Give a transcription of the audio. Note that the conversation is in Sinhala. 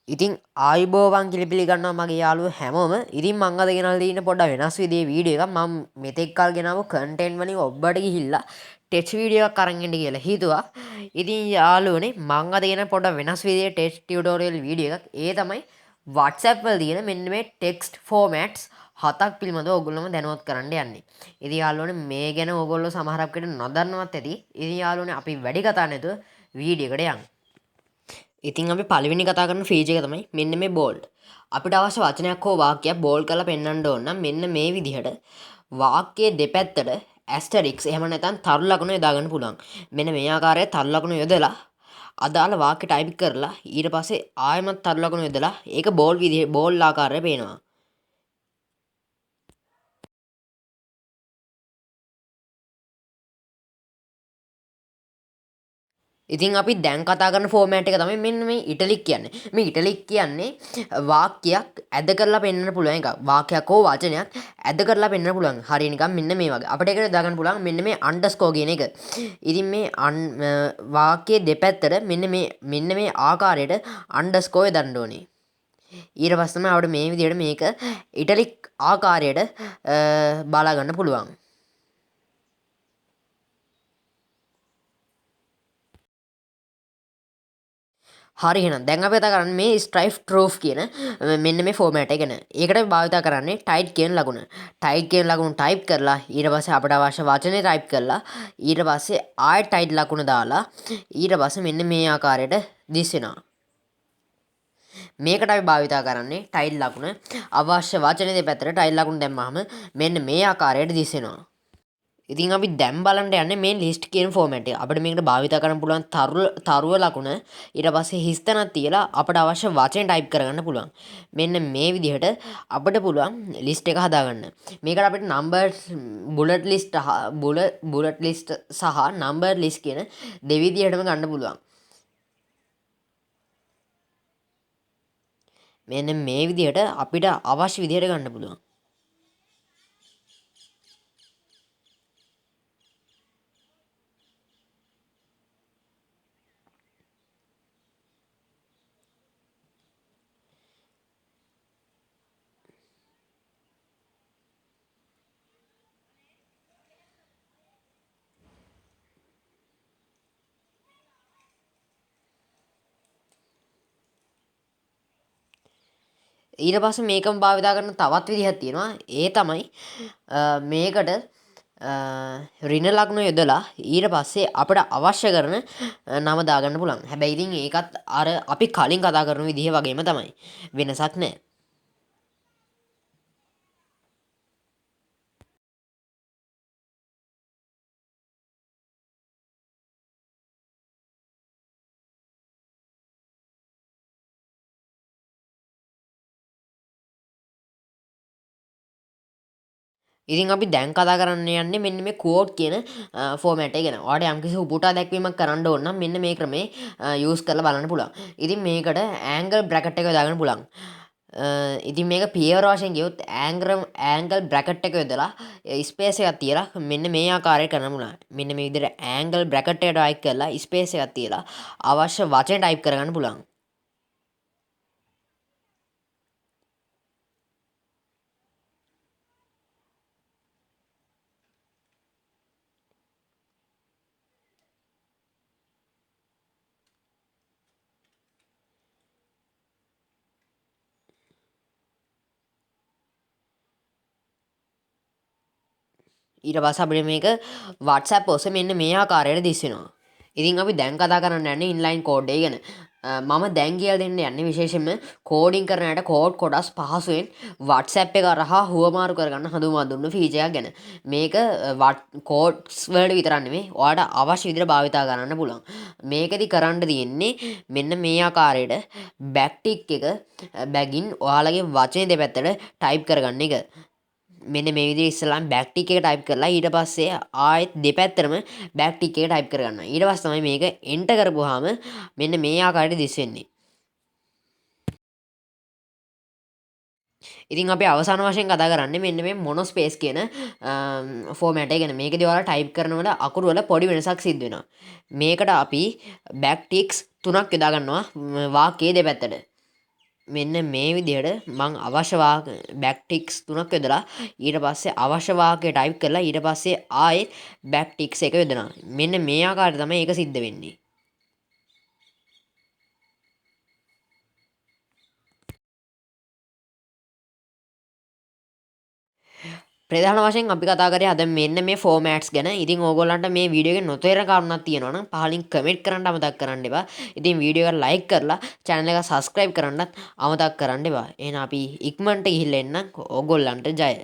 ඉතින් ආයුබෝවන් කියලා පිළිගන්නවා මගේ යාළුවෝ හැමෝම. ඉතින් මම අද ගෙනල්ලා තියෙන පොඩ්ඩක් වෙනස් විදිහේ වීඩියෝ එකක්. මම මෙතෙක් කල් ගෙනාවු කන්ටෙන්ට් වලින් ඔබට ගිහිල්ලා ටෙස්ට් වීඩියෝ එකක් අරන් එන්න කියලා හිතුවා. ඉතින් යාළුවනේ මම අද ගෙන පොඩ්ඩක් වෙනස් විදිහේ ටෙස්ට් ටියුටෝරියල් වීඩියෝ එකක්. ඒ තමයි WhatsApp වල තියෙන මෙන්න මේ ටෙක්ස්ට් ෆෝමැට්ස් හතක් පිළිබඳව ඔයගොල්ලෝම දැනුවත් කරන්න යන්නේ. ඉතින් යාළුවනේ මේ ගැන ඔයගොල්ලෝ සමහරක් විට නොදන්නවත් ඇති. ඉතින් යාළුවනේ අපි වැඩි කතා නැතුව වීඩියෝ එකට යමු. ඉතින් අපි පළවෙනි කතා කරන ෆීචර් එක තමයි මෙන්න මේ බෝල්ඩ්. අපිට අවශ්‍ය වචනයක් හෝ වාක්‍යයක් බෝල්ඩ් කරලා පෙන්වන්න ඕන නම් මෙන්න මේ විදිහට වාක්‍යයේ දෙපැත්තට ඇස්ටරික්ස් එහෙම නැත්නම් තරු ලකුණු යොදා ගන්න පුළුවන්. මෙන්න මේ ආකාරයේ තරු ලකුණු යොදලා අදාළ වාක්‍ය ටයිප් කරලා ඊට පස්සේ ආයෙමත් තරු ලකුණු යොදලා ඒක බෝල්ඩ් විදිහේ බෝල්ඩ් ආකාරයේ පේනවා. ඉතින් අපි දැන් කතා කරන ෆෝමෑට් එක තමයි මෙන්න මේ ඉටලික් කියන්නේ. මේ ඉටලික් කියන්නේ වාක්‍යයක් ඇද කරලා පෙන්වන්න පුළුවන් එකක්. වාක්‍යයක් හෝ වචනයක් ඇද කරලා පෙන්වන්න පුළුවන්. හරිය නිකන් මෙන්න මේ වගේ. අපිට ඒකට දාගන්න පුළුවන් මෙන්න මේ අන්ඩර්ස්කෝර් කියන එක. ඉතින් මේ වාක්‍යයේ දෙපැත්තට මෙන්න මේ ආකාරයට අන්ඩර්ස්කෝර් දාන්න ඕනේ. ඊට පස්සේ තමයි අපිට මේ විදිහට මේක ඉටලික් ආකාරයට බලා ගන්න පුළුවන්. හරි එහෙනම් දැන් අපි කතා කරන්නේ මේ ස්ට්‍රයිෆ් ට්‍රෝෆ් කියන මෙන්න මේ ෆෝමැට් එක ගැන. ඒකට භාවිත කරන්නේ ටයිට් කියන ලකුණ. ටයිට් කියන ලකුණ ටයිප් කරලා ඊට පස්සේ අපිට අවශ්‍ය වචනේ ටයිප් කරලා ඊට පස්සේ ආයෙත් ටයිට් ලකුණ දාලා ඊට පස්සේ මෙන්න මේ ආකාරයට දිස්සෙනවා. මේකට අපි භාවිත කරන්නේ ටයිල් ලකුණ. අවශ්‍ය වචනේ දෙපැත්තට ටයිල් ලකුණ දැම්මහම මෙන්න මේ ආකාරයට දිස්සෙනවා. ඉතින් අපි දැන් බලන්න යන්නේ මේ ලිස්ට් කියන ෆෝමැට් එක. අපිට මේකට භාවිත කරන්න පුළුවන් තරුව ලකුණ ඊට පස්සේ හිස්තැනක් තියලා අපිට අවශ්‍ය වචන ටයිප් කරගන්න පුළුවන්. මෙන්න මේ විදිහට අපිට පුළුවන් ලිස්ට් එක හදාගන්න. මේකට අපිට නම්බර්ස් බුලට් ලිස්ට් සහ නම්බර් ලිස්ට් කියන දෙවිදිහටම ගන්න පුළුවන්. මෙන්න මේ විදිහට අපිට අවශ්‍ය විදිහට ගන්න පුළුවන්. ඊට පස්සේ මේකම භාවිතා කරන තවත් විදිහක් තියෙනවා. ඒ තමයි මේකට ඍණ ලග්න යොදලා ඊට පස්සේ අපිට අවශ්‍ය කරන නම දාගන්න පුළුවන්. හැබැයි ඉතින් ඒකත් අර අපි කලින් කතා කරන විදිහ වගේම තමයි. වෙනසක් නැහැ. ඉතින් අපි දැන් කතා කරන්න යන්නේ මෙන්න මේ කෝඩ් කියන ෆෝමැට් එක ගැන. ඔයාලට යම්කිසි උපුටා දැක්වීමක් කරන්න ඕන නම් මෙන්න මේ ක්‍රමේ යූස් කරලා බලන්න පුළුවන්. ඉතින් මේකට ඇන්ගල් බ්‍රැකට් එක දාගන්න පුළුවන්. ඉතින් මේක පියවර වශයෙන් ගියොත් ඇන්ගල් බ්‍රැකට් එක යොදලා ස්පේස් එකක් තියලා මෙන්න මේ ආකාරයට කරන්න පුළුවන්. මෙන්න මේ විදිහට ඇන්ගල් බ්‍රැකට් එකට ටයිප් කරලා ස්පේස් එකක් තියලා අවශ්‍ය වචන ටයිප් කරගන්න පුළුවන්. ඊට පස්සේ අපිට මේක WhatsApp ඔස්සේ මෙන්න මේ ආකාරයට දිස්සෙනවා. ඉතින් අපි දැන් කතා කරන්න යන්නේ ඉන්ලයින් කෝඩ් එක ගැන. මම දැන් කියලා දෙන්න යන්නේ විශේෂයෙන්ම කෝඩින් කරනට කෝඩ් කොටස් පහසුවෙන් WhatsApp එක හරහා හුවමාරු කරගන්න හඳුන්වා දුන්න ෆීචර් එකක් ගැන. මේක කෝඩ්ස් වලට විතරක් නෙමෙයි ඔයාලට අවශ්‍ය විදිහට භාවිතා කරන්න පුළුවන්. මේකෙදි කරන්න තියෙන්නේ මෙන්න මේ ආකාරයට බැක් ටික් එක බැගින් ඔයාලගේ වචනේ දෙපැත්තට ටයිප් කරගන්න එක. මෙන්න මේ විදිහට ඉස්සෙල්ලාම බෑක් ටික් එක ටයිප් කරලා ඊට පස්සේ ආයෙත් දෙපැත්තටම බෑක් ටික් එක ටයිප් කරගන්න. ඊට පස්සේ තමයි මේක එන්ටර් කරපුවාම මෙන්න මේ ආකාරයට දිස් වෙන්නේ. ඉතින් අපි අවසාන වශයෙන් කතා කරන්නේ මෙන්න මේ මොනොස්පේස් කියන ෆෝමැට් එක ගැන. මේකදී ඔයාලා ටයිප් කරනකොට අකුරු වල පොඩි වෙනසක් සිද්ධ වෙනවා. මේකට අපි බෑක් ටික්ස් 3ක් යොදා ගන්නවා වාක්‍යයේ දෙපැත්තට. මෙන්න මේ විදිහට මං අවශ්‍ය වාහක බැක් ටික්ස් 3ක් යොදලා ඊට පස්සේ අවශ්‍ය වාක්‍යය ටයිප් කරලා ඊට පස්සේ ආයෙත් බැක් ටික්ස් එක යොදනවා. මෙන්න මේ ආකාරයට තමයි ඒක සිද්ධ වෙන්නේ. ප්‍රධාන වශයෙන් අපි කතා කරේ අද මෙන්න මේ ෆෝමෑට්ස් ගැන. ඉතින් ඕගොල්ලන්ට මේ වීඩියෝ එකේ නොතේරෙන කාරණාවක් තියෙනවා නම් පහලින් කමෙන්ට් කරන්න අමතක කරන්න එපා. ඉතින් වීඩියෝ එක ලයික් කරලා channel එක subscribe කරන්නත් අමතක කරන්න එපා. එහෙනම් අපි ඉක්මනට ගිහිල්ලා එන්න ඕගොල්ලන්ට ජය.